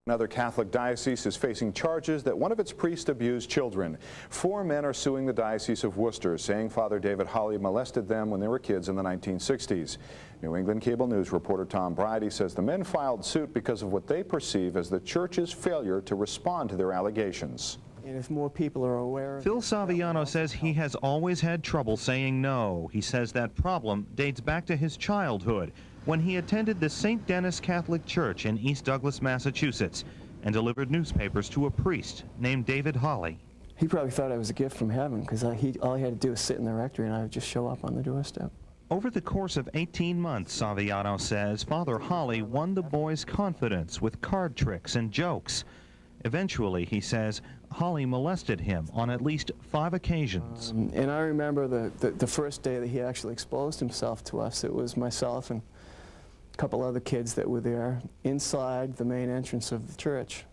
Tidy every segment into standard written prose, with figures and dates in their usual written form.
Another Catholic diocese is facing charges that one of its priests abused children. 4 men are suing the Diocese of Worcester, saying Father David Holley molested them when they were kids in the 1960s. New England Cable News reporter Tom Bridey says the men filed suit because of what they perceive as the Church's failure to respond to their allegations. And if more people are aware... Phil Saviano says he has always had trouble saying no. He says that problem dates back to his childhood, when he attended the St. Denis Catholic Church in East Douglas, Massachusetts, and delivered newspapers to a priest named David Holley. He probably thought I was a gift from heaven, because all he had to do was sit in the rectory and I would just show up on the doorstep. Over the course of 18 months, Saviano says, Father Holley won the boy's confidence with card tricks and jokes. Eventually, he says, Holley molested him on at least 5 occasions. And I remember the first day that he actually exposed himself to us. It was myself and a couple other kids that were there inside the main entrance of the church.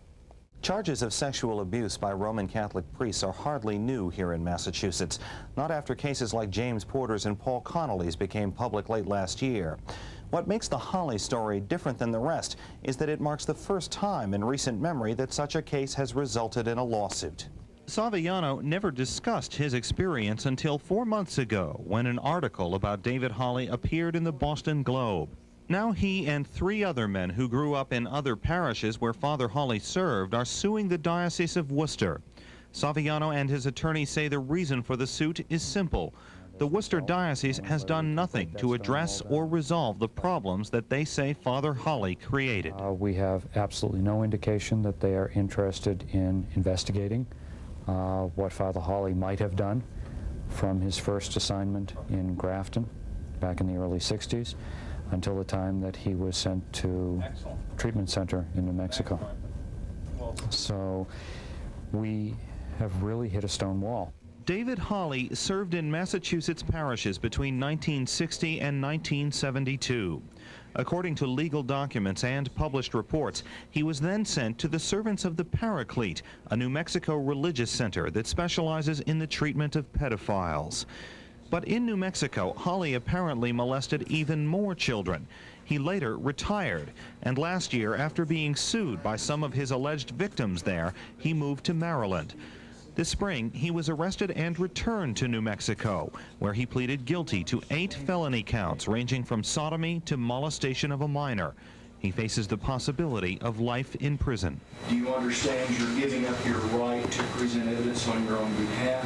Charges of sexual abuse by Roman Catholic priests are hardly new here in Massachusetts, not after cases like James Porter's and Paul Connolly's became public late last year. What makes the Holley story different than the rest is that it marks the first time in recent memory that such a case has resulted in a lawsuit. Saviano never discussed his experience until 4 months ago, when an article about David Holley appeared in the Boston Globe. Now he and 3 other men who grew up in other parishes where Father Holley served are suing the Diocese of Worcester. Saviano and his attorney say the reason for the suit is simple. The Worcester Diocese has done nothing to address or resolve the problems that they say Father Holley created. We have absolutely no indication that they are interested in investigating what Father Holley might have done from his first assignment in Grafton back in the early 60s until the time that he was sent to a treatment center in New Mexico. So we have really hit a stone wall. David Holley served in Massachusetts parishes between 1960 and 1972. According to legal documents and published reports, he was then sent to the Servants of the Paraclete, a New Mexico religious center that specializes in the treatment of pedophiles. But in New Mexico, Holley apparently molested even more children. He later retired, and last year, after being sued by some of his alleged victims there, he moved to Maryland. This spring, he was arrested and returned to New Mexico, where he pleaded guilty to 8 felony counts ranging from sodomy to molestation of a minor. He faces the possibility of life in prison. Do you understand you're giving up your right to present evidence on your own behalf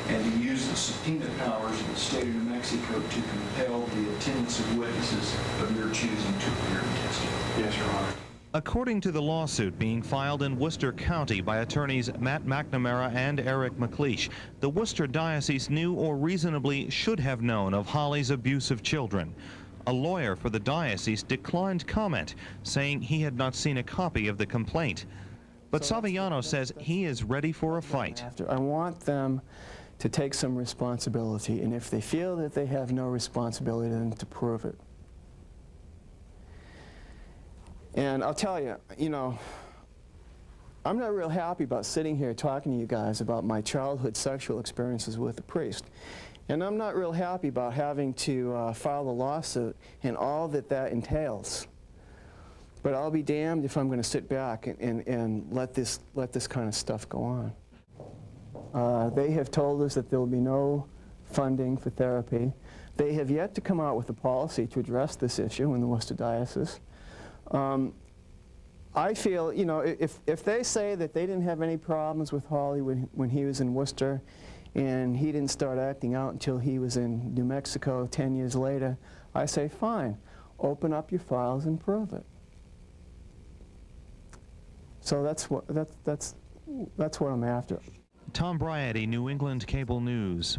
and to use the subpoena powers of the state of New Mexico to compel the attendance of witnesses of your choosing to appear in testimony? Yes, Your Honor. According to the lawsuit being filed in Worcester County by attorneys Matt McNamara and Eric McLeish, the Worcester Diocese knew or reasonably should have known of Holley's abuse of children. A lawyer for the diocese declined comment, saying he had not seen a copy of the complaint. But Saviano says he is ready for a fight. I want them to take some responsibility, and if they feel that they have no responsibility, then to prove it. And I'll tell you, I'm not real happy about sitting here talking to you guys about my childhood sexual experiences with a priest. And I'm not real happy about having to file a lawsuit and all that entails. But I'll be damned if I'm going to sit back and let this kind of stuff go on. They have told us that there will be no funding for therapy. They have yet to come out with a policy to address this issue in the Worcester Diocese. I feel, if they say that they didn't have any problems with Holley when he was in Worcester and he didn't start acting out until he was in New Mexico 10 years later, I say, fine, open up your files and prove it. So that's what I'm after. Tom Bridey, New England Cable News.